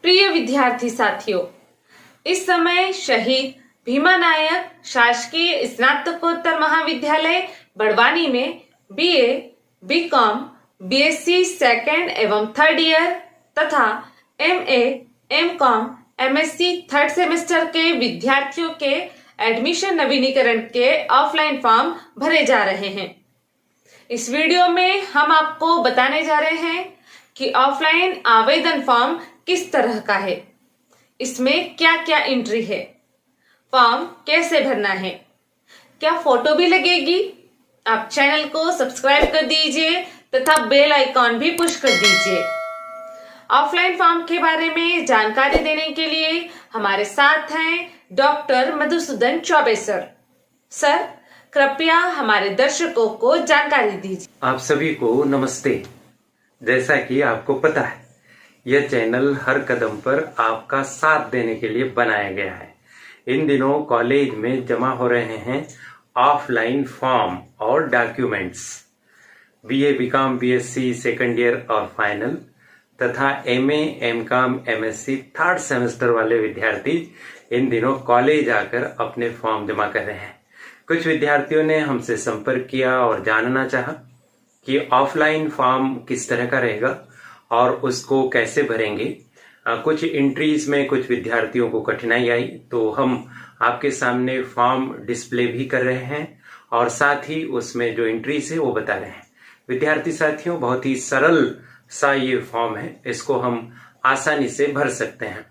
प्रिय विद्यार्थी साथियों, इस समय शहीद भीमा नायक शासकीय स्नातकोत्तर महाविद्यालय बड़वानी में बीए, बीकॉम, बीएससी सेकेंड एवं थर्ड ईयर तथा MA, MCom, MSc third semester के विद्यार्थियों के एडमिशन नवीनीकरण के ऑफलाइन फॉर्म भरे जा रहे हैं। इस वीडियो में हम आपको बताने जा रहे हैं कि ऑफलाइन आवेदन फॉर्म किस तरह का है, इसमें क्या क्या एंट्री है, फॉर्म कैसे भरना है, क्या फोटो भी लगेगी। आप चैनल को सब्सक्राइब कर दीजिए तथा बेल आइकॉन भी पुश कर दीजिए। ऑफलाइन फॉर्म के बारे में जानकारी देने के लिए हमारे साथ हैं doctor Madhusudan Choubey sir. Sir, कृपया हमारे दर्शकों को जानकारी दीजिए। आप सभी को नमस्ते। जैसा कि आपको पता है, यह चैनल हर कदम पर आपका साथ देने के लिए बनाया गया है। इन दिनों कॉलेज में जमा हो रहे हैं ऑफलाइन फॉर्म और documents. BA, BCom, BSc second year और फाइनल तथा MA, MCom, MSc third semester वाले विद्यार्थी इन दिनों कॉलेज आकर अपने फॉर्म जमा कर रहे हैं। कुछ विद्यार्थियों ने हमसे संपर्क किया और जानना चाहा कि ऑफलाइन फॉर्म किस तरह का रहेगा और उसको कैसे भरेंगे। कुछ एंट्रीज में कुछ विद्यार्थियों को कठिनाई आई, तो हम आपके सामने फॉर्म डिस्प्ले भी कर रहे हैं और साथ ही उसमें जो एंट्रीज है वो बता रहे हैं। विद्यार्थी साथियों, बहुत ही सरल सा ये फॉर्म है, इसको हम आसानी से भर सकते हैं।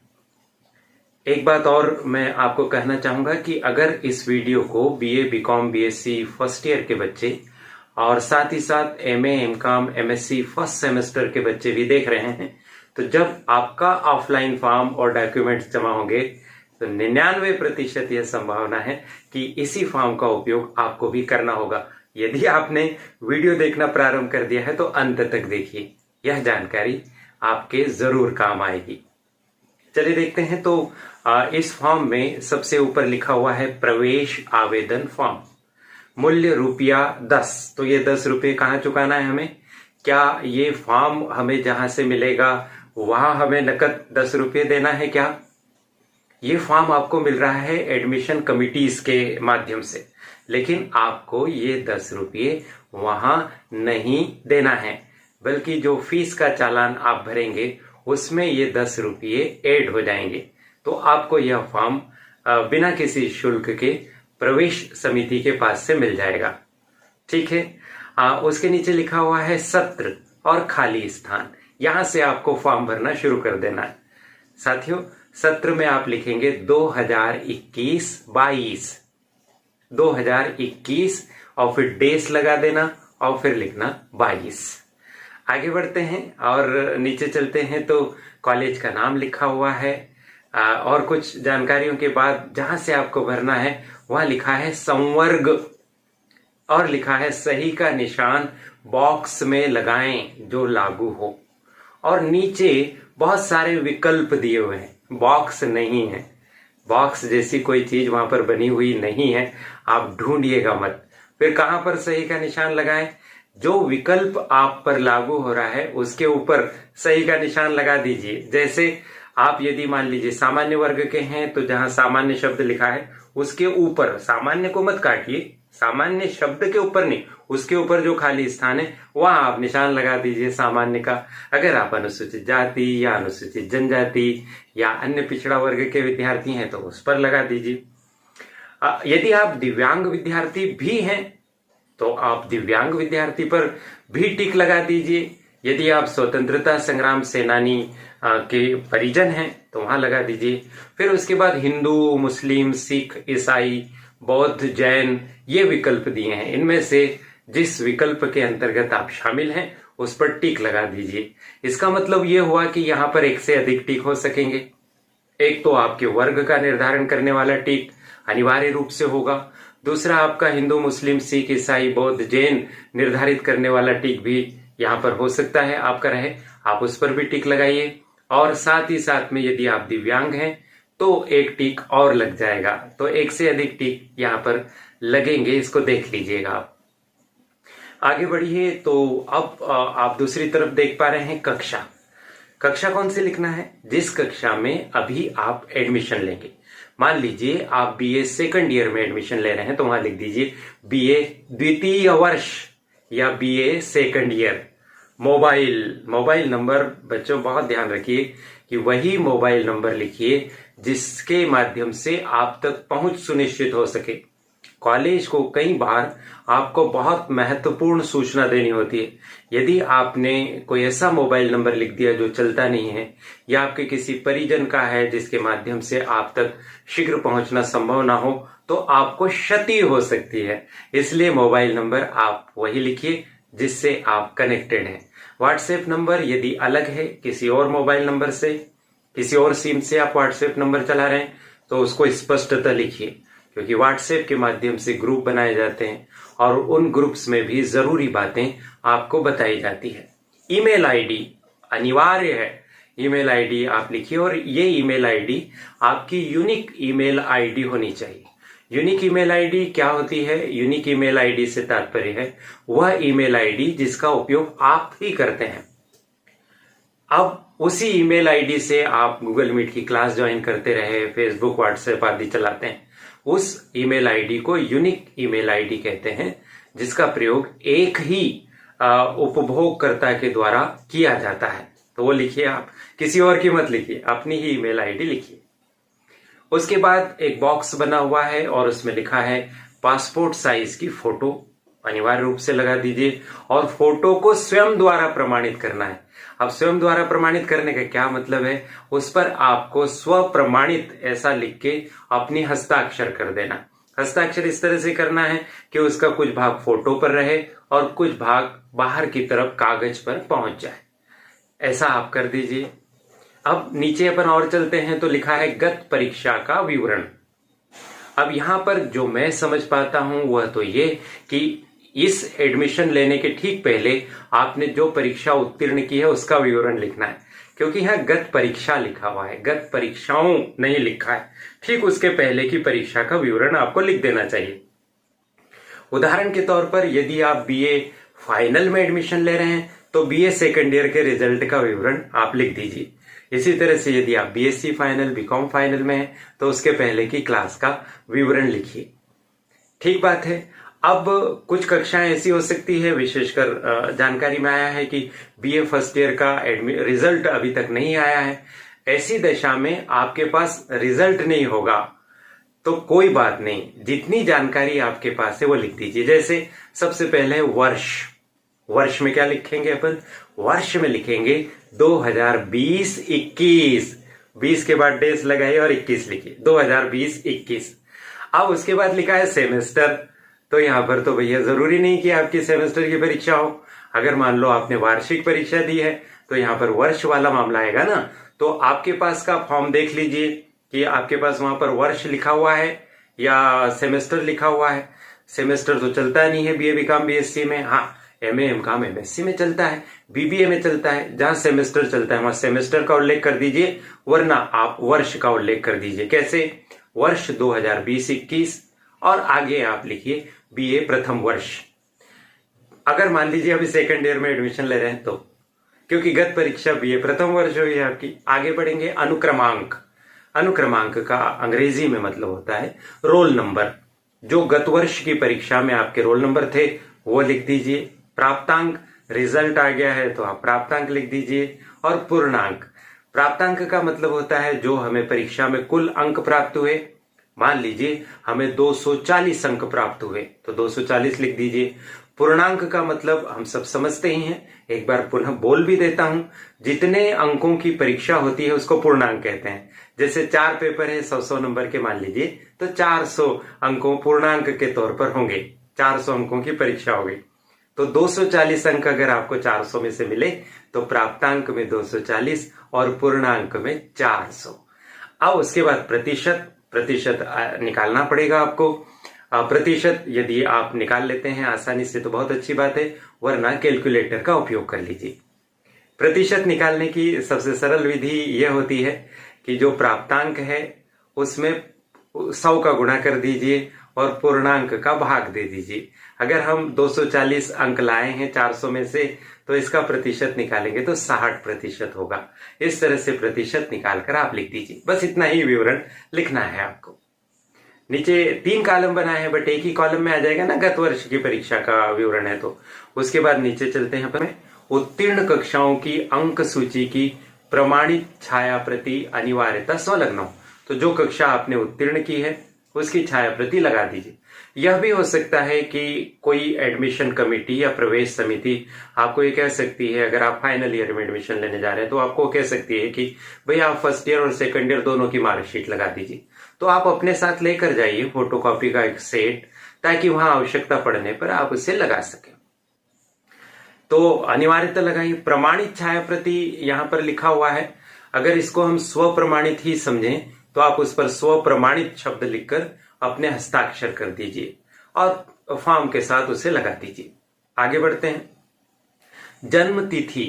एक बात और मैं आपको कहना चाहूंगा कि अगर इस वीडियो को BA, BCom, BSc first year के बच्चे और साथ ही साथ MA, MCom, MSc first semester के बच्चे भी देख रहे हैं, तो जब आपका ऑफलाइन फॉर्म और डॉक्यूमेंट्स जमा होंगे तो 99% यह संभावना है कि इसी फॉर्म का उपयोग आपको भी करना होगा। यदि आपने वीडियो देखना प्रारंभ कर दिया है तो अंत तक देखिए, यह जानकारी आपके जरूर काम आएगी। चलिए देखते हैं। तो इस फॉर्म में सबसे ऊपर लिखा हुआ है प्रवेश आवेदन फॉर्म, मूल्य ₹10। तो ये 10 रुपये कहाँ चुकाना है हमें? क्या ये फॉर्म हमें जहां से मिलेगा वहां हमें नकद 10 रुपये देना है क्या? ये फॉर्म आपको मिल रहा है एडमिशन कमिटीज के माध्यम से, लेकिन आपको ये 10 रुपये वहां नहीं देना है, बल्कि जो फीस का चालान आप भरेंगे उसमें ये 10 रुपये ऐड हो जाएंगे। तो आपको यह फॉर्म बिना किसी शुल्क के प्रवेश समिति के पास से मिल जाएगा। ठीक है। उसके नीचे लिखा हुआ है सत्र और खाली स्थान। यहां से आपको फॉर्म भरना शुरू कर देना है। साथियों, सत्र में आप लिखेंगे 2021-22, 2021 और फिर डेस लगा देना और फिर लिखना 22। आगे बढ़ते हैं और नीचे चलते हैं तो कॉलेज का नाम लिखा हुआ है और कुछ जानकारियों के बाद जहां से आपको भरना है वहां लिखा है संवर्ग और लिखा है सही का निशान बॉक्स में लगाएं जो लागू हो। और नीचे बहुत सारे विकल्प दिए हुए हैं, बॉक्स नहीं है, बॉक्स जैसी कोई चीज वहां पर बनी हुई नहीं है, आप ढूंढिएगा मत। फिर कहां पर सही का निशान लगाएं? जो विकल्प आप पर लागू हो रहा है उसके ऊपर सही का निशान लगा दीजिए। जैसे आप यदि मान लीजिए सामान्य वर्ग के हैं तो जहां सामान्य शब्द लिखा है उसके ऊपर, सामान्य को मत काटिए, सामान्य शब्द के ऊपर नहीं, उसके ऊपर जो खाली स्थान है वहां आप निशान लगा दीजिए सामान्य का। अगर आप अनुसूचित जाति या अनुसूचित जनजाति या अन्य पिछड़ा वर्ग के विद्यार्थी हैं तो उस पर लगा दीजिए। यदि आप दिव्यांग विद्यार्थी भी हैं तो आप दिव्यांग विद्यार्थी पर भी टिक लगा दीजिए। यदि आप स्वतंत्रता संग्राम सेनानी के परिजन हैं तो वहां लगा दीजिए। फिर उसके बाद हिंदू, मुस्लिम, सिख, ईसाई, बौद्ध, जैन ये विकल्प दिए हैं। इनमें से जिस विकल्प के अंतर्गत आप शामिल हैं उस पर टिक लगा दीजिए। इसका मतलब ये हुआ कि यहाँ पर एक से अधिक टिक हो सकेंगे। एक तो आपके वर्ग का निर्धारण करने वाला टिक अनिवार्य रूप से होगा, दूसरा आपका हिंदू, मुस्लिम, सिख, ईसाई, बौद्ध, जैन निर्धारित करने वाला टिक भी यहाँ पर हो सकता है आपका रहे, आप उस पर भी टिक लगाइए। और साथ ही साथ में यदि आप दिव्यांग हैं तो एक टिक और लग जाएगा, तो एक से अधिक टिक यहाँ पर लगेंगे, इसको देख लीजिएगा आप। आगे बढ़िए तो अब आप दूसरी तरफ देख पा रहे हैं कक्षा। कक्षा कौन सी लिखना है? जिस कक्षा में अभी आप एडमिशन लेंगे। मान लीजिए आप बीए सेकंड ईयर में एडमिशन ले रहे हैं तो वहां लिख दीजिए बीए द्वितीय वर्ष या BA second year. Mobile number बच्चों बहुत ध्यान रखिए कि वही मोबाइल नंबर लिखिए जिसके माध्यम से आप तक पहुंच सुनिश्चित हो सके। कॉलेज को कई बार आपको बहुत महत्वपूर्ण सूचना देनी होती है। यदि आपने कोई ऐसा मोबाइल नंबर लिख दिया जो चलता नहीं है या आपके किसी परिजन का है जिसके माध्यम से आप तक शीघ्र पहुंचना संभव ना हो तो आपको क्षति हो सकती है। इसलिए मोबाइल नंबर आप वही लिखिए जिससे आप कनेक्टेड हैं। व्हाट्सएप नंबर यदि अलग है किसी और मोबाइल नंबर से, किसी और सिम से आप व्हाट्सएप नंबर चला रहे हैं तो उसको स्पष्टतः लिखिए, क्योंकि व्हाट्सएप के माध्यम से ग्रुप बनाए जाते हैं और उन ग्रुप्स में भी जरूरी बातें आपको बताई जाती है। ईमेल आईडी अनिवार्य है। ईमेल आईडी आप लिखिए और ये ईमेल आईडी आपकी यूनिक ईमेल आईडी होनी चाहिए। यूनिक ईमेल आईडी क्या होती है? यूनिक ईमेल आईडी से तात्पर्य है वह ईमेल आईडी जिसका उपयोग आप ही करते हैं। अब उसी ईमेल आईडी से आप गूगल मीट की क्लास ज्वाइन करते रहे, फेसबुक, व्हाट्सएप आदि चलाते हैं। उस ईमेल आईडी को यूनिक ईमेल आईडी कहते हैं, जिसका प्रयोग एक ही उपभोगकर्ता के द्वारा किया जाता है। तो वो लिखिए, आप किसी और की मत लिखिए, अपनी ही ईमेल आईडी लिखिए। उसके बाद एक बॉक्स बना हुआ है और उसमें लिखा है पासपोर्ट साइज की फोटो अनिवार्य रूप से लगा दीजिए और फोटो को स्वयं द्वारा प्रमाणित करना है। अब स्वयं द्वारा प्रमाणित करने का क्या मतलब है? उस पर आपको स्व प्रमाणित ऐसा लिख के अपनी हस्ताक्षर कर देना। हस्ताक्षर इस तरह से करना है कि उसका कुछ भाग फोटो पर रहे और कुछ भाग बाहर की तरफ कागज पर पहुंच जाए। ऐसा आप कर दीजिए। अब नीचे अपन और चलते हैं तो लिखा है गत परीक्षा का विवरण। अब यहां पर जो मैं समझ पाता हूं वह तो ये कि इस एडमिशन लेने के ठीक पहले आपने जो परीक्षा उत्तीर्ण की है उसका विवरण लिखना है, क्योंकि यहां गत परीक्षा लिखा हुआ है, गत परीक्षाओं नहीं लिखा है। ठीक उसके पहले की परीक्षा का विवरण आपको लिख देना चाहिए। उदाहरण के तौर पर यदि आप बीए फाइनल में एडमिशन ले रहे हैं तो बीए सेकंड ईयर के रिजल्ट का विवरण आप लिख दीजिए। इसी तरह से यदि आप बीएससी फाइनल, बीकॉम फाइनल में हैं तो उसके पहले की क्लास का विवरण लिखिए। ठीक बात है। अब कुछ कक्षाएं ऐसी हो सकती है, विशेषकर जानकारी में आया है कि बीए फर्स्ट ईयर का रिजल्ट अभी तक नहीं आया है। ऐसी दशा में आपके पास रिजल्ट नहीं होगा तो कोई बात नहीं, जितनी जानकारी आपके पास है वो लिख दीजिए। जैसे सबसे पहले वर्ष में क्या लिखेंगे अपन? वर्ष में लिखेंगे 2020-21। 20 के बाद डेज लगाइए और 21 लिखिए, 2020-21। अब उसके बाद लिखा है सेमेस्टर, तो यहां पर तो भैया जरूरी नहीं कि आपकी सेमेस्टर की परीक्षा हो। अगर मान लो आपने वार्षिक परीक्षा दी है तो यहां पर वर्ष वाला मामला आएगा ना। तो आपके पास का फॉर्म देख लीजिए कि आपके पास वहां पर वर्ष लिखा हुआ है या सेमेस्टर लिखा हुआ है। सेमेस्टर तो चलता नहीं है बीए बीकॉम बीएससी में। हाँ, एमए एमकॉम एमएससी में चलता है, बीबीए में चलता है। जहां सेमेस्टर चलता है वहां सेमेस्टर का उल्लेख कर दीजिए, वरना आप वर्ष का उल्लेख कर दीजिए। कैसे? वर्ष 2020-21 और आगे आप लिखिए बीए प्रथम वर्ष। अगर मान लीजिए अभी सेकंड ईयर में एडमिशन ले रहे हैं तो, क्योंकि गत परीक्षा बीए प्रथम वर्ष हुई है आपकी। आगे बढ़ेंगे अनुक्रमांक। अनुक्रमांक का अंग्रेजी में मतलब होता है रोल नंबर। जो गत वर्ष की परीक्षा में आपके रोल नंबर थे वो लिख दीजिए। प्राप्तांक, रिजल्ट आ गया है तो आप प्राप्तांक लिख दीजिए। और पूर्णांक, प्राप्तांक का मतलब होता है जो हमें परीक्षा में कुल अंक प्राप्त हुए। मान लीजिए हमें 240 अंक प्राप्त हुए तो 240 लिख दीजिए। पूर्णांक का मतलब हम सब समझते ही हैं, एक बार पुनः बोल भी देता हूं। जितने अंकों की परीक्षा होती है उसको पूर्णांक कहते हैं। जैसे 4 पेपर है 100-100 नंबर के, मान लीजिए तो 400 अंकों पूर्णांक के तौर पर होंगे। 400 अंकों की परीक्षा होगी तो 240 अंक अगर आपको 400 में से मिले तो प्राप्तांक में 240 और पूर्णांक में 400। अब उसके बाद प्रतिशत निकालना पड़ेगा आपको। प्रतिशत यदि आप निकाल लेते हैं आसानी से तो बहुत अच्छी बात है, वरना कैलकुलेटर का उपयोग कर लीजिए। प्रतिशत निकालने की सबसे सरल विधि यह होती है कि जो प्राप्तांक है उसमें 100 का गुणा कर दीजिए और पूर्णांक का भाग दे दीजिए। अगर हम 240 अंक लाए हैं 400 में से तो इसका प्रतिशत निकालेंगे तो 60% होगा। इस तरह से प्रतिशत निकालकर आप लिख दीजिए। बस इतना ही विवरण लिखना है आपको। नीचे 3 कॉलम बनाए हैं, बट एक ही कॉलम में आ जाएगा ना, गत वर्ष की परीक्षा का विवरण है तो। उसके बाद नीचे चलते हैं पर उत्तीर्ण कक्षाओं की अंक सूची की प्रमाणित छाया प्रति अनिवार्यता संलग्न हो। तो जो कक्षा आपने उत्तीर्ण की है उसकी छाया प्रति लगा दीजिए। यह भी हो सकता है कि कोई एडमिशन कमेटी या प्रवेश समिति आपको ये कह सकती है, अगर आप फाइनल ईयर में एडमिशन लेने जा रहे हैं तो आपको कह सकती है कि भाई आप फर्स्ट ईयर और सेकंड ईयर दोनों की मार्कशीट लगा दीजिए। तो आप अपने साथ लेकर जाइए फोटोकॉपी का एक सेट, ताकि वहां आवश्यकता पड़ने पर आप उसे लगा सकें। तो अनिवार्यता लगाइए। प्रमाणित छाया प्रति यहां पर लिखा हुआ है, अगर इसको हम स्व प्रमाणित ही समझें तो आप उस पर स्व प्रमाणित शब्द लिखकर अपने हस्ताक्षर कर दीजिए और फॉर्म के साथ उसे लगा दीजिए। आगे बढ़ते हैं। जन्म तिथि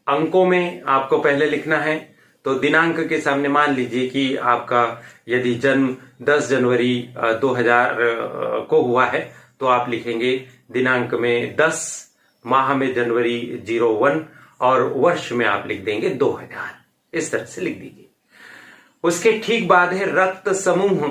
अंकों में आपको पहले लिखना है। तो दिनांक के सामने मान लीजिए कि आपका यदि जन्म 10 जनवरी 2000 को हुआ है तो आप लिखेंगे दिनांक में 10, माह में जनवरी 01 और वर्ष में आप लिख देंगे 2000। इस तरह से लिख दीजिए। उसके ठीक बाद है रक्त समूह।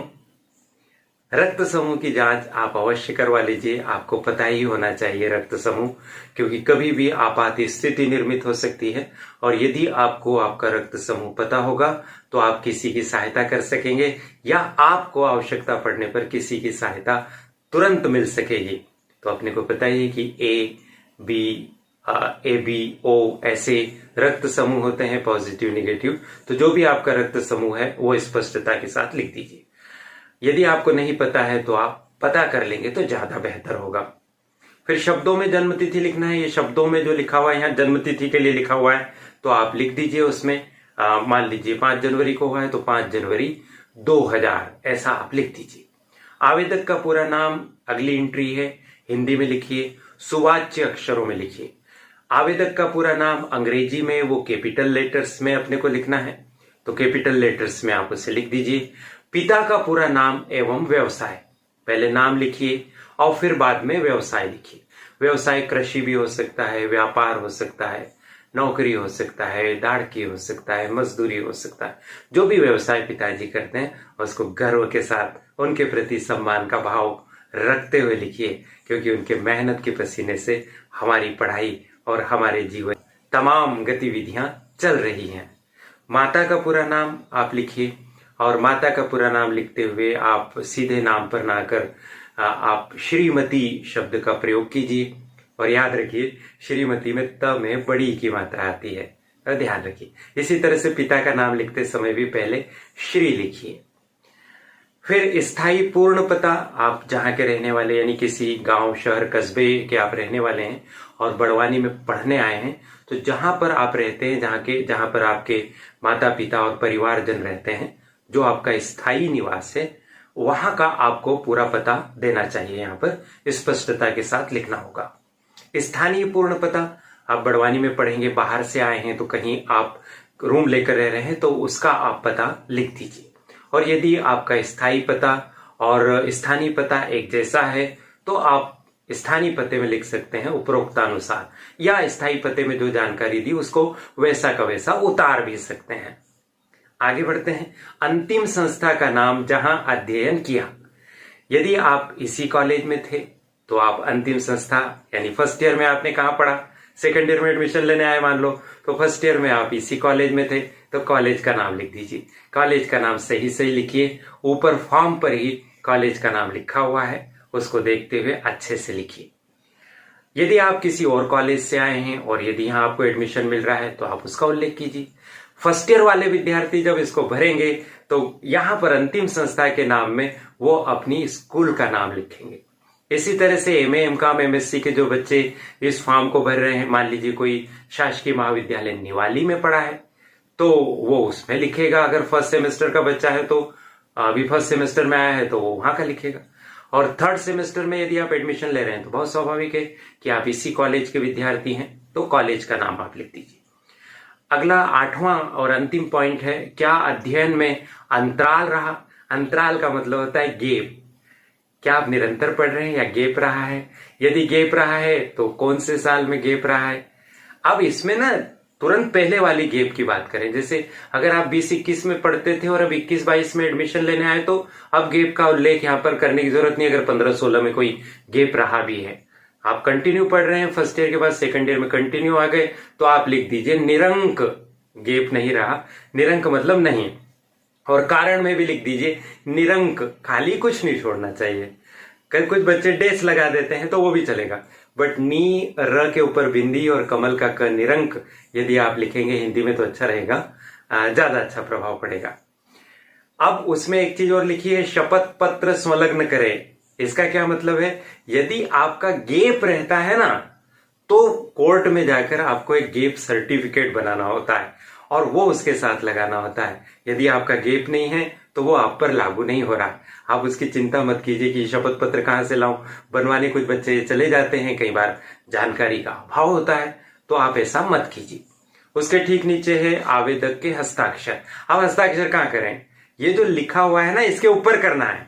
रक्त समूह की जांच आप अवश्य करवा लीजिए। आपको पता ही होना चाहिए रक्त समूह, क्योंकि कभी भी आपात स्थिति निर्मित हो सकती है। और यदि आपको आपका रक्त समूह पता होगा तो आप किसी की सहायता कर सकेंगे, या आपको आवश्यकता पड़ने पर किसी की सहायता तुरंत मिल सकेगी। तो अपने को पता ही है कि ए बी ओ ऐसे रक्त समूह होते हैं, पॉजिटिव नेगेटिव। तो जो भी आपका रक्त समूह है वो स्पष्टता के साथ लिख दीजिए। यदि आपको नहीं पता है तो आप पता कर लेंगे तो ज्यादा बेहतर होगा। फिर शब्दों में जन्मतिथि लिखना है। ये शब्दों में जो लिखा हुआ है यहाँ जन्मतिथि के लिए लिखा हुआ है, तो आप लिख दीजिए उसमें। मान लीजिए 5 जनवरी को हुआ है तो 5 जनवरी 2000 ऐसा आप लिख दीजिए। आवेदक का पूरा नाम अगली एंट्री है, हिंदी में लिखिए, सुवाच्य अक्षरों में लिखिए। आवेदक का पूरा नाम अंग्रेजी में वो कैपिटल लेटर्स में अपने को लिखना है, तो कैपिटल लेटर्स में आप उसे लिख दीजिए। पिता का पूरा नाम एवं व्यवसाय, पहले नाम लिखिए और फिर बाद में व्यवसाय लिखिए। व्यवसाय कृषि भी हो सकता है, व्यापार हो सकता है, नौकरी हो सकता है, दाढ़की हो सकता है, मजदूरी हो सकता है। जो भी व्यवसाय पिताजी करते हैं उसको गर्व के साथ उनके प्रति सम्मान का भाव रखते हुए लिखिए, क्योंकि उनके मेहनत के पसीने से हमारी पढ़ाई और हमारे जीवन तमाम गतिविधियां चल रही हैं। माता का पूरा नाम आप लिखिए, और माता का पूरा नाम लिखते हुए आप सीधे नाम पर ना कर आप श्रीमती शब्द का प्रयोग कीजिए। और याद रखिए श्रीमती में त में बड़ी की मात्रा आती है, ध्यान रखिए। इसी तरह से पिता का नाम लिखते समय भी पहले श्री लिखिए। फिर स्थायी पूर्ण पता, आप जहां के रहने वाले यानी किसी गांव, शहर, कस्बे के आप रहने वाले हैं और बड़वानी में पढ़ने आए हैं, तो जहां पर आप रहते हैं, जहां पर आपके माता पिता और परिवारजन रहते हैं, जो आपका स्थायी निवास है, वहां का आपको पूरा पता देना चाहिए। यहाँ पर स्पष्टता के साथ लिखना होगा। स्थानीय पूर्ण पता, आप बड़वानी में पढ़ेंगे, बाहर से आए हैं तो कहीं आप रूम लेकर रह रहे हैं तो उसका आप पता लिख दीजिए। और यदि आपका स्थायी पता और स्थानीय पता एक जैसा है तो आप स्थानीय पते में लिख सकते हैं उपरोक्तानुसार, या स्थायी पते में जो जानकारी दी उसको वैसा का वैसा उतार भी सकते हैं। आगे बढ़ते हैं। अंतिम संस्था का नाम जहां अध्ययन किया। यदि आप इसी कॉलेज में थे तो आप अंतिम संस्था यानी फर्स्ट ईयर में आपने कहाँ पढ़ा, सेकंड ईयर में एडमिशन लेने आए मान लो, तो फर्स्ट ईयर में आप इसी कॉलेज में थे तो कॉलेज का नाम लिख दीजिए। कॉलेज का नाम सही सही लिखिए। ऊपर फॉर्म पर ही कॉलेज का नाम लिखा हुआ है, उसको देखते हुए अच्छे से लिखिए। यदि आप किसी और कॉलेज से आए हैं और यदि यहाँ आपको एडमिशन मिल रहा है तो आप उसका उल्लेख कीजिए। फर्स्ट ईयर वाले विद्यार्थी जब इसको भरेंगे तो यहाँ पर अंतिम संस्था के नाम में वो अपनी स्कूल का नाम लिखेंगे। इसी तरह से एमए, एमकॉम, एमएससी के जो बच्चे इस फॉर्म को भर रहे हैं, मान लीजिए कोई शासकीय महाविद्यालय निवाली में पढ़ा है तो वो उसमें लिखेगा। अगर फर्स्ट सेमेस्टर का बच्चा है तो अभी फर्स्ट सेमेस्टर में आया है तो वो वहां का लिखेगा। और थर्ड सेमेस्टर में यदि आप एडमिशन ले रहे हैं तो बहुत स्वाभाविक है कि आप इसी कॉलेज के विद्यार्थी हैं तो कॉलेज का नाम आप लिख दीजिए। अगला 8वां और अंतिम पॉइंट है, क्या अध्ययन में अंतराल रहा। अंतराल का मतलब होता है गैप। क्या आप निरंतर पढ़ रहे हैं या गैप रहा है? यदि गैप रहा है तो कौन से साल में गैप रहा है? अब इसमें ना तुरंत पहले वाली गैप की बात करें, जैसे अगर आप 20-21 में पढ़ते थे और अब 21-22 में एडमिशन लेने आए तो अब गैप का उल्लेख यहाँ पर करने की जरूरत नहीं। अगर 15-16 में कोई गैप रहा भी है, आप कंटिन्यू पढ़ रहे हैं, फर्स्ट ईयर के बाद सेकंड ईयर में कंटिन्यू आ गए, तो आप लिख दीजिए निरंक, गैप नहीं रहा, निरंक मतलब नहीं। और कारण में भी लिख दीजिए निरंक, खाली कुछ नहीं छोड़ना चाहिए। कुछ बच्चे डेस लगा देते हैं तो वो भी चलेगा, बट नी र के ऊपर बिंदी और कमल का क निरंक यदि आप लिखेंगे हिंदी में तो अच्छा रहेगा, ज्यादा अच्छा प्रभाव पड़ेगा। अब उसमें एक चीज और लिखी है, शपथ पत्र संलग्न करें। इसका क्या मतलब है? यदि आपका गैप रहता है ना तो कोर्ट में जाकर आपको एक गैप सर्टिफिकेट बनाना होता है और वो उसके साथ लगाना होता है। यदि आपका गैप नहीं है तो वो आप पर लागू नहीं हो रहा। आप उसकी चिंता मत कीजिए कि शपथ पत्र कहां से लाऊं, बनवाने कुछ बच्चे चले जाते हैं, कई बार जानकारी का अभाव होता है, तो आप ऐसा मत कीजिए। उसके ठीक नीचे है आवेदक के हस्ताक्षर। अब हस्ताक्षर कहां करें? ये जो लिखा हुआ है ना इसके ऊपर करना है,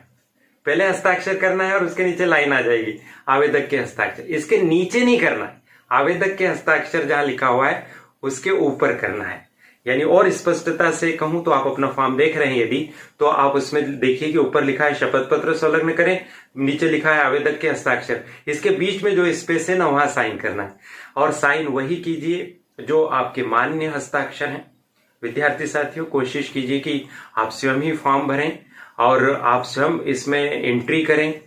पहले हस्ताक्षर करना है और उसके नीचे लाइन आ जाएगी आवेदक के हस्ताक्षर। इसके नीचे नहीं करना है, आवेदक के हस्ताक्षर जहां लिखा हुआ है उसके ऊपर करना है। यानी और स्पष्टता से कहूं तो आप अपना फॉर्म देख रहे हैं यदि, तो आप उसमें देखिए कि ऊपर लिखा है शपथ पत्र संलग्न करें, नीचे लिखा है आवेदक के हस्ताक्षर, इसके बीच में जो स्पेस है ना वहां साइन करना है। और साइन वही कीजिए जो आपके मान्य हस्ताक्षर हैं। विद्यार्थी साथियों, कोशिश कीजिए कि आप स्वयं ही फॉर्म भरें और आप स्वयं इसमें एंट्री करें।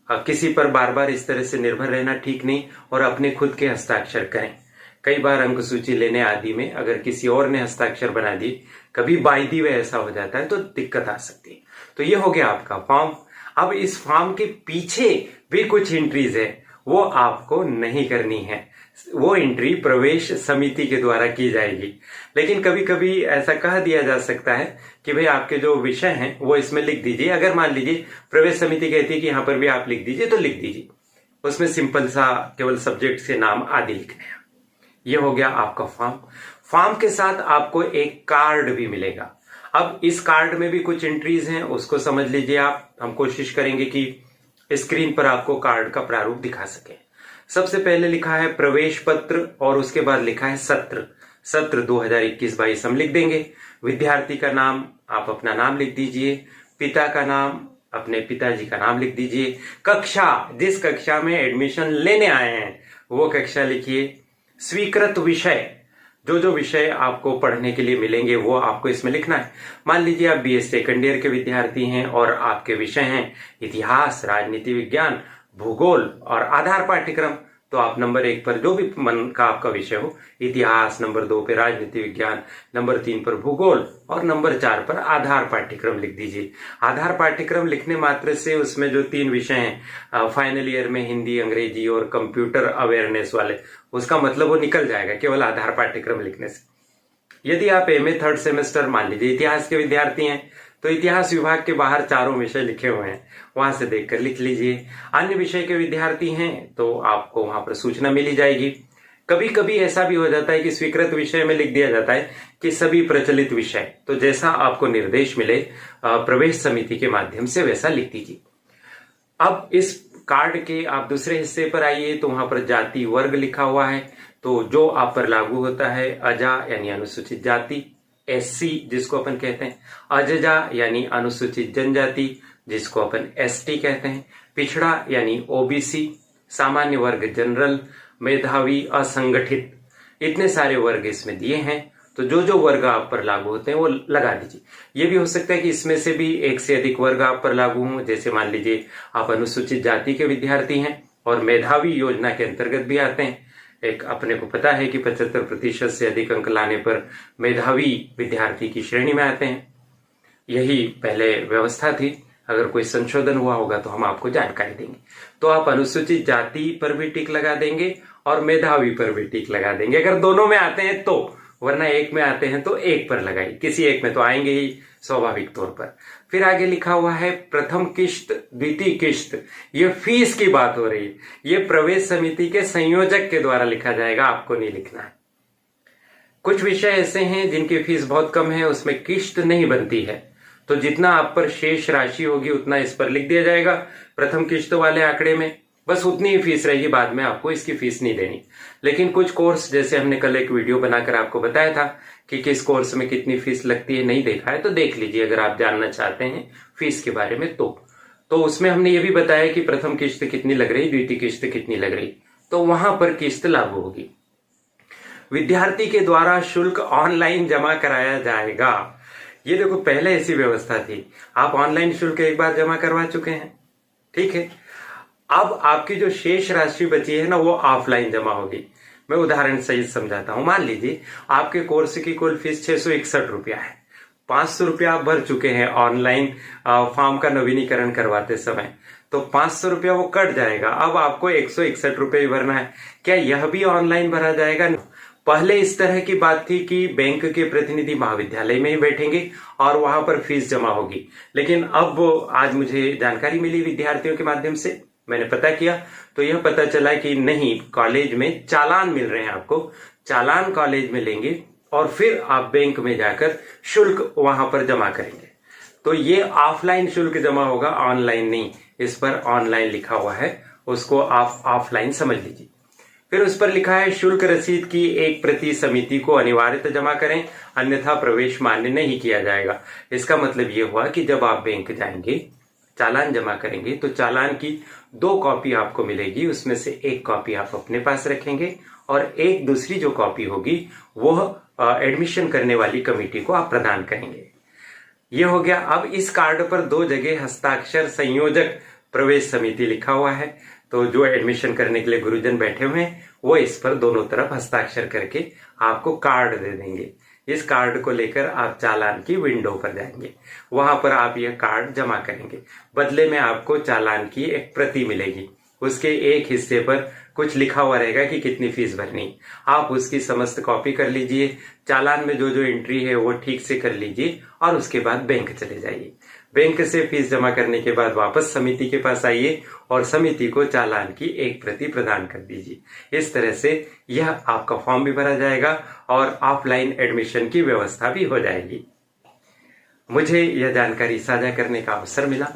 किसी पर बार बार इस तरह से निर्भर रहना ठीक नहीं, और अपने खुद के हस्ताक्षर करें। कई बार अंक सूची लेने आदि में अगर किसी और ने हस्ताक्षर बना दी, कभी बायदी वे ऐसा हो जाता है तो दिक्कत आ सकती है। तो ये हो गया आपका फॉर्म। अब इस फॉर्म के पीछे भी कुछ एंट्रीज है, वो आपको नहीं करनी है। वो एंट्री प्रवेश समिति के द्वारा की जाएगी। लेकिन कभी कभी ऐसा कह दिया जा सकता है कि भाई आपके जो विषय हैं वो इसमें लिख दीजिए। अगर मान लीजिए प्रवेश समिति कहती है कि यहाँ पर भी आप लिख दीजिए, तो लिख दीजिए। उसमें सिंपल सा केवल सब्जेक्ट के नाम आदि लिखने हैं। ये हो गया आपका फॉर्म। फॉर्म के साथ आपको एक कार्ड भी मिलेगा। अब इस कार्ड में भी कुछ एंट्रीज हैं, उसको समझ लीजिए आप। हम कोशिश करेंगे कि स्क्रीन पर आपको कार्ड का प्रारूप दिखा सके। सबसे पहले लिखा है प्रवेश पत्र और उसके बाद लिखा है सत्र 2021-22 हम लिख देंगे। विद्यार्थी का नाम, आप अपना नाम लिख दीजिए। पिता का नाम, अपने पिताजी का नाम लिख दीजिए। कक्षा, जिस कक्षा में एडमिशन लेने आए हैं वो कक्षा लिखिए। स्वीकृत विषय, जो विषय आपको पढ़ने के लिए मिलेंगे वो आपको इसमें लिखना है। मान लीजिए आप बीएस सेकंड ईयर के विद्यार्थी हैं और आपके विषय हैं इतिहास, राजनीति विज्ञान, भूगोल और आधार पाठ्यक्रम, तो आप नंबर 1 पर जो भी मन का आपका विषय हो, इतिहास, नंबर 2 पे राजनीति विज्ञान, नंबर 3 पर भूगोल और नंबर 4 पर आधार पाठ्यक्रम लिख दीजिए। आधार पाठ्यक्रम लिखने मात्र से उसमें जो 3 विषय हैं फाइनल ईयर में, हिंदी, अंग्रेजी और कंप्यूटर अवेयरनेस वाले, उसका मतलब वो निकल जाएगा केवल आधार पाठ्यक्रम लिखने से। यदि आप एमए 3rd सेमेस्टर मान लीजिए इतिहास के विद्यार्थी हैं तो इतिहास विभाग के बाहर 4 विषय लिखे हुए हैं, वहां से देखकर लिख लीजिए। अन्य विषय के विद्यार्थी हैं तो आपको वहां पर सूचना मिली जाएगी। कभी कभी ऐसा भी हो जाता है कि स्वीकृत विषय में लिख दिया जाता है कि सभी प्रचलित विषय, तो जैसा आपको निर्देश मिले प्रवेश समिति के माध्यम से वैसा लिख दीजिए। अब इस कार्ड के आप दूसरे हिस्से पर आइए तो वहां पर जाति वर्ग लिखा हुआ है, तो जो आप पर लागू होता है अजा यानी अनुसूचित जाति, एससी जिसको अपन कहते हैं, अजजा यानी अनुसूचित जनजाति जिसको अपन एसटी कहते हैं, पिछड़ा यानी ओबीसी, सामान्य वर्ग जनरल, मेधावी असंगठित, इतने सारे वर्ग इसमें दिए हैं। तो जो वर्ग आप पर लागू होते हैं वो लगा दीजिए। ये भी हो सकता है कि इसमें से भी एक से अधिक वर्ग आप पर लागू हों, जैसे मान लीजिए आप अनुसूचित जाति के विद्यार्थी हैं और मेधावी योजना के अंतर्गत भी आते हैं। एक अपने को पता है कि 75% से अधिक अंक लाने पर मेधावी विद्यार्थी की श्रेणी में आते हैं। यही पहले व्यवस्था थी, अगर कोई संशोधन हुआ होगा तो हम आपको जानकारी देंगे। तो आप अनुसूचित जाति पर भी टिक लगा देंगे और मेधावी पर भी टिक लगा देंगे अगर दोनों में आते हैं तो, वरना एक में आते हैं तो एक पर लगाइए, किसी एक में तो आएंगे ही स्वाभाविक तौर पर। फिर आगे लिखा हुआ है प्रथम किश्त, द्वितीय किश्त, ये फीस की बात हो रही है। ये प्रवेश समिति के संयोजक के द्वारा लिखा जाएगा, आपको नहीं लिखना है। कुछ विषय ऐसे हैं जिनकी फीस बहुत कम है, उसमें किश्त नहीं बनती है, तो जितना आप पर शेष राशि होगी उतना इस पर लिख दिया जाएगा प्रथम किस्त वाले आंकड़े में। बस उतनी ही फीस रहेगी, बाद में आपको इसकी फीस नहीं देनी। लेकिन कुछ कोर्स, जैसे हमने कल एक वीडियो बनाकर आपको बताया था कि किस कोर्स में कितनी फीस लगती है, नहीं देखा है तो देख लीजिए अगर आप जानना चाहते हैं फीस के बारे में। तो उसमें हमने ये भी बताया कि प्रथम किस्त कितनी लग रही, द्वितीय किस्त कितनी लग रही, तो वहां पर किस्त लागू होगी। विद्यार्थी के द्वारा शुल्क ऑनलाइन जमा कराया जाएगा। ये देखो, पहले ऐसी व्यवस्था थी, आप ऑनलाइन शुल्क एक बार जमा करवा चुके हैं, ठीक है। अब आपकी जो शेष राशि बची है ना, वो ऑफलाइन जमा होगी। मैं उदाहरण सहित समझाता हूं। मान लीजिए आपके कोर्स की कुल फीस 661 रुपया है, 500 रुपया आप भर चुके हैं ऑनलाइन फॉर्म का नवीनीकरण करवाते समय, तो 500 रुपया वो कट जाएगा। अब आपको 161 रुपये भरना है। क्या यह भी ऑनलाइन भरा जाएगा? पहले इस तरह की बात थी कि बैंक के प्रतिनिधि महाविद्यालय में ही बैठेंगे और वहां पर फीस जमा होगी। लेकिन अब आज मुझे जानकारी मिली विद्यार्थियों के माध्यम से, मैंने पता किया तो यह पता चला कि नहीं, कॉलेज में चालान मिल रहे हैं आपको, चालान कॉलेज में लेंगे और फिर आप बैंक में जाकर शुल्क वहां पर जमा करेंगे। तो ये ऑफलाइन शुल्क जमा होगा, ऑनलाइन नहीं। इस पर ऑनलाइन लिखा हुआ है, उसको आप ऑफलाइन समझ लीजिए। फिर उस पर लिखा है शुल्क रसीद की एक प्रति समिति को अनिवार्यतः जमा करें, अन्यथा प्रवेश मान्य नहीं किया जाएगा। इसका मतलब ये हुआ कि जब आप बैंक जाएंगे, चालान जमा करेंगे, तो चालान की 2 कॉपी आपको मिलेगी। उसमें से एक कॉपी आप अपने पास रखेंगे और एक दूसरी जो कॉपी होगी वह एडमिशन करने वाली कमेटी को आप प्रदान करेंगे। ये हो गया। अब इस कार्ड पर 2 जगह हस्ताक्षर संयोजक प्रवेश समिति लिखा हुआ है, तो जो एडमिशन करने के लिए गुरुजन बैठे हुए हैं वो इस पर दोनों तरफ हस्ताक्षर करके आपको कार्ड दे देंगे। इस कार्ड को लेकर आप चालान की विंडो पर जाएंगे, वहां पर आप यह कार्ड जमा करेंगे। बदले में आपको चालान की एक प्रति मिलेगी, उसके एक हिस्से पर कुछ लिखा हुआ रहेगा कि कितनी फीस भरनी। आप उसकी समस्त कॉपी कर लीजिए, चालान में जो जो एंट्री है वो ठीक से कर लीजिए और उसके बाद बैंक चले जाइए। बैंक से फीस जमा करने के बाद वापस समिति के पास आइए और समिति को चालान की एक प्रति प्रदान कर दीजिए। इस तरह से यह आपका फॉर्म भी भरा जाएगा और ऑफलाइन एडमिशन की व्यवस्था भी हो जाएगी। मुझे यह जानकारी साझा करने का अवसर मिला,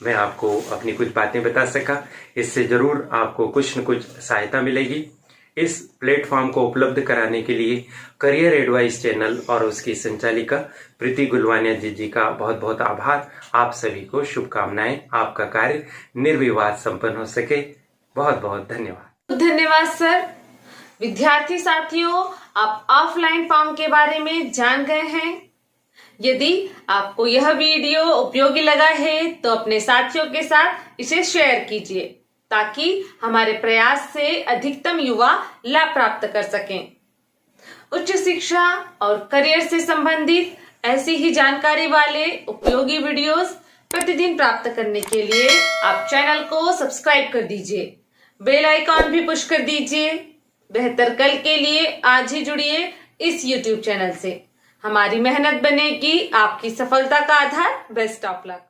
मैं आपको अपनी कुछ बातें बता सका। इससे जरूर आपको कुछ न कुछ सहायता मिलेगी। इस प्लेटफॉर्म को उपलब्ध कराने के लिए करियर एडवाइस चैनल और उसकी संचालिका प्रीति गुलवानिया जी का बहुत बहुत आभार। आप सभी को शुभकामनाएं, आपका कार्य निर्विवाद संपन्न हो सके। बहुत बहुत धन्यवाद। धन्यवाद सर। विद्यार्थी साथियों, आप ऑफलाइन फॉर्म के बारे में जान गए हैं। यदि आपको यह वीडियो उपयोगी लगा है तो अपने साथियों के साथ इसे शेयर कीजिए ताकि हमारे प्रयास से अधिकतम युवा लाभ प्राप्त कर सकें। उच्च शिक्षा और करियर से संबंधित ऐसी ही जानकारी वाले उपयोगी वीडियोस प्रतिदिन प्राप्त करने के लिए आप चैनल को सब्सक्राइब कर दीजिए, बेल आइकॉन भी पुश कर दीजिए। बेहतर कल के लिए आज ही जुड़िए इस YouTube चैनल से। हमारी मेहनत बनेगी आपकी सफलता का आधार। Best of luck.